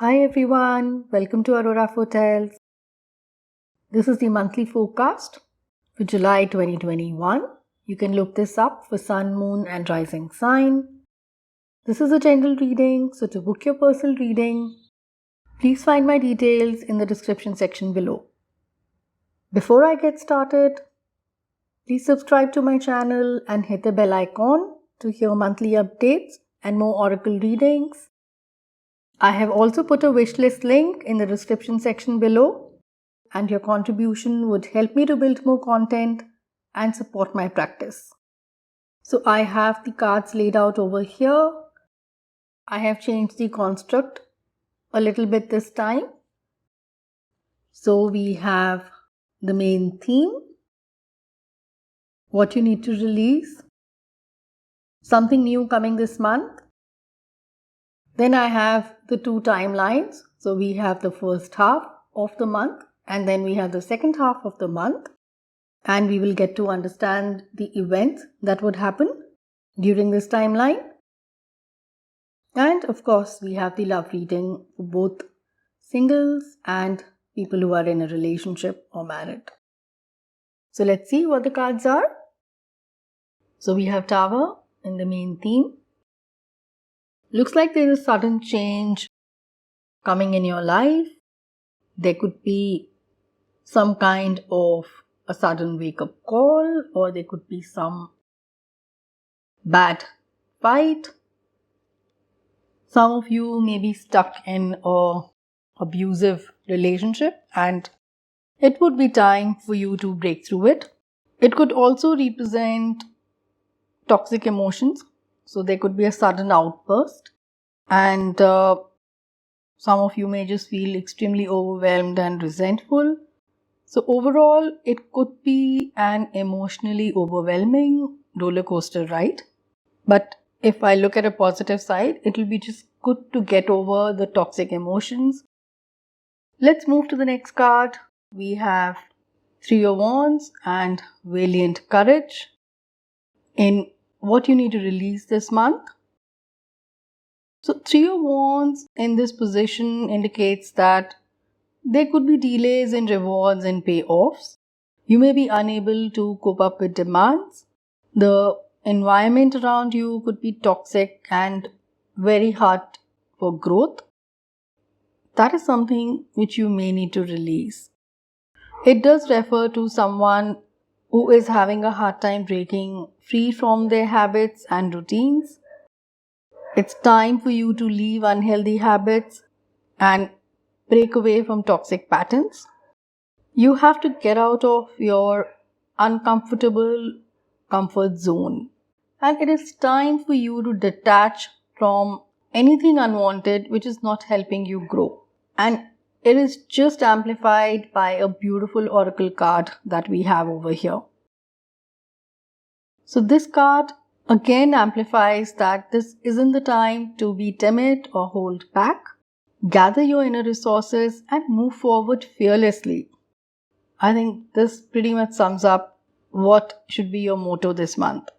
Hi everyone, welcome to Aurora Hotels. This is the monthly forecast for July 2021. You can look this up for Sun, Moon, and Rising sign. This is a general reading, so to book your personal reading, please find my details in the description section below. Before I get started, please subscribe to my channel and hit the bell icon to hear monthly updates and more oracle readings. I have also put a wishlist link in the description section below, and your contribution would help me to build more content and support my practice. So I have the cards laid out over here. I have changed the construct a little bit this time. So we have the main theme, what you need to release, something new coming this month. Then I have the two timelines. So we have the first half of the month and then we have the second half of the month. And we will get to understand the events that would happen during this timeline. And of course, we have the love reading for both singles and people who are in a relationship or married. So let's see what the cards are. So we have Tower in the main theme. Looks like there is a sudden change coming in your life. There could be some kind of a sudden wake-up call, or there could be some bad fight. Some of you may be stuck in an abusive relationship and it would be time for you to break through it. It could also represent toxic emotions. So there could be a sudden outburst and some of you may just feel extremely overwhelmed and resentful. So overall, it could be an emotionally overwhelming roller coaster ride. But if I look at a positive side, it will be just good to get over the toxic emotions. Let's move to the next card. We have Three of Wands and Valiant Courage in what you need to release this month. So Three of Wands in this position indicates that there could be delays in rewards and payoffs. You may be unable to cope up with demands. The environment around you could be toxic and very hard for growth. That is something which you may need to release. It does refer to someone who is having a hard time breaking free from their habits and routines. It's time for you to leave unhealthy habits and break away from toxic patterns. You have to get out of your uncomfortable comfort zone. And it is time for you to detach from anything unwanted which is not helping you grow. And it is just amplified by a beautiful oracle card that we have over here. So this card again amplifies that this isn't the time to be timid or hold back. Gather your inner resources and move forward fearlessly. I think this pretty much sums up what should be your motto this month.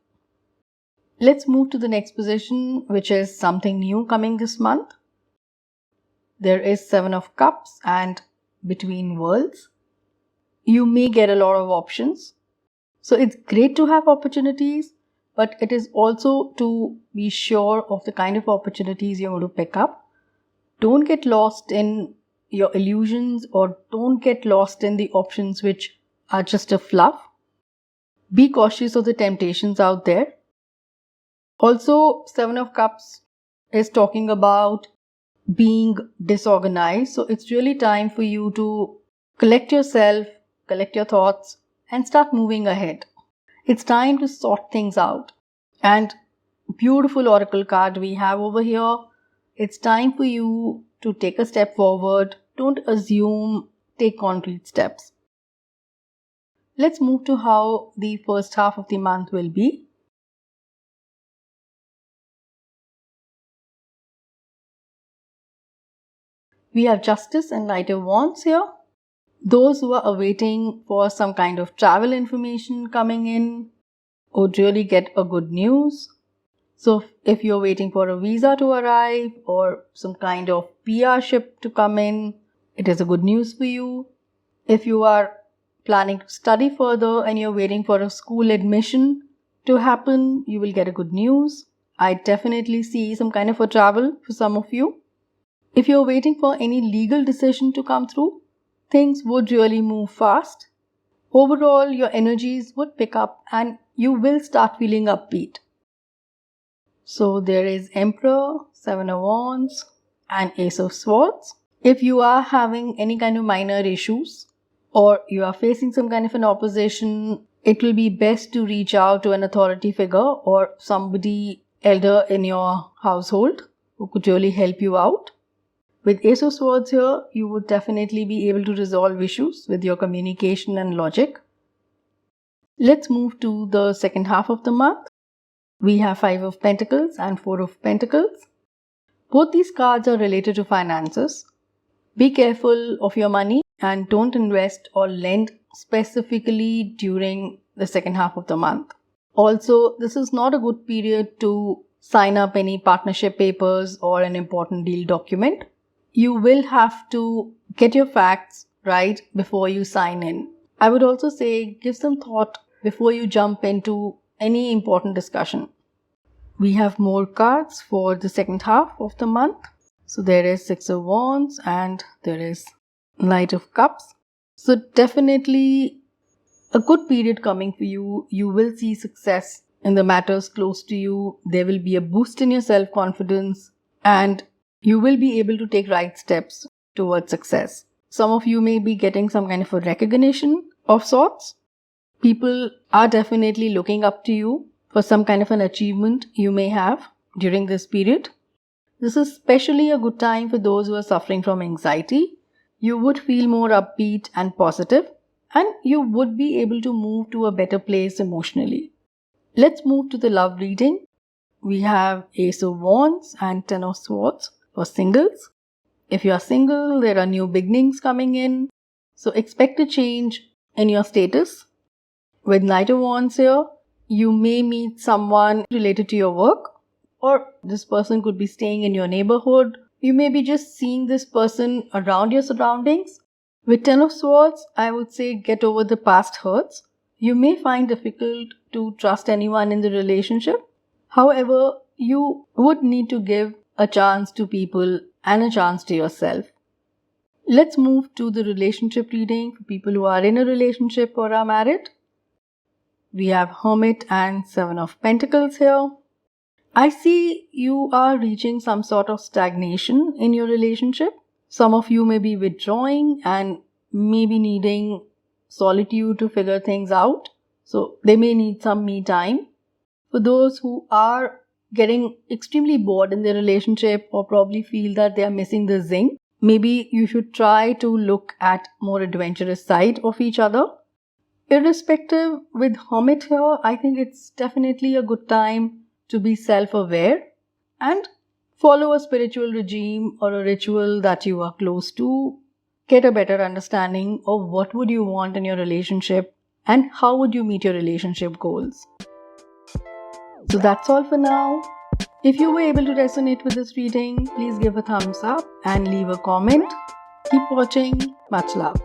Let's move to the next position, which is something new coming this month. There is Seven of Cups and Between Worlds. You may get a lot of options. So it's great to have opportunities, but it is also to be sure of the kind of opportunities you're going to pick up. Don't get lost in your illusions or don't get lost in the options which are just a fluff. Be cautious of the temptations out there. Also, Seven of Cups is talking about being disorganized. So it's really time for you to collect yourself, collect your thoughts and start moving ahead. It's time to sort things out. And beautiful oracle card we have over here. It's time for you to take a step forward. Don't assume, take concrete steps. Let's move to how the first half of the month will be. We have Justice and Knight of Wands here. Those who are awaiting for some kind of travel information coming in would really get a good news. So if you're waiting for a visa to arrive or some kind of PR-ship to come in, it is a good news for you. If you are planning to study further and you're waiting for a school admission to happen, you will get a good news. I definitely see some kind of a travel for some of you. If you're waiting for any legal decision to come through, things would really move fast. Overall, your energies would pick up and you will start feeling upbeat. So there is Emperor, Seven of Wands and Ace of Swords. If you are having any kind of minor issues or you are facing some kind of an opposition, it will be best to reach out to an authority figure or somebody elder in your household who could really help you out. With Ace of Swords here, you would definitely be able to resolve issues with your communication and logic. Let's move to the second half of the month. We have Five of Pentacles and Four of Pentacles. Both these cards are related to finances. Be careful of your money and don't invest or lend specifically during the second half of the month. Also, this is not a good period to sign up any partnership papers or an important deal document. You will have to get your facts right before you sign in. I would also say give some thought before you jump into any important discussion. We have more cards for the second half of the month. So there is Six of Wands and there is Knight of Cups. So definitely a good period coming for you. You will see success in the matters close to you. There will be a boost in your self-confidence and you will be able to take right steps towards success. Some of you may be getting some kind of a recognition of sorts. People are definitely looking up to you for some kind of an achievement you may have during this period. This is especially a good time for those who are suffering from anxiety. You would feel more upbeat and positive, and you would be able to move to a better place emotionally. Let's move to the love reading. We have Ace of Wands and Ten of Swords for singles. If you are single, there are new beginnings coming in. So expect a change in your status. With Knight of Wands here, you may meet someone related to your work, or this person could be staying in your neighborhood. You may be just seeing this person around your surroundings. With Ten of Swords, I would say get over the past hurts. You may find difficult to trust anyone in the relationship. However, you would need to give a chance to people and a chance to yourself. Let's move to the relationship reading for people who are in a relationship or are married. We have Hermit and Seven of Pentacles here. I see you are reaching some sort of stagnation in your relationship. Some of you may be withdrawing and maybe needing solitude to figure things out. So they may need some me time. For those who are getting extremely bored in their relationship or probably feel that they are missing the zing, maybe you should try to look at more adventurous side of each other. Irrespective, with Hermit here, I think it's definitely a good time to be self-aware and follow a spiritual regime or a ritual that you are close to. Get a better understanding of what would you want in your relationship and how would you meet your relationship goals. So that's all for now. If you were able to resonate with this reading, please give a thumbs up and leave a comment. Keep watching. Much love.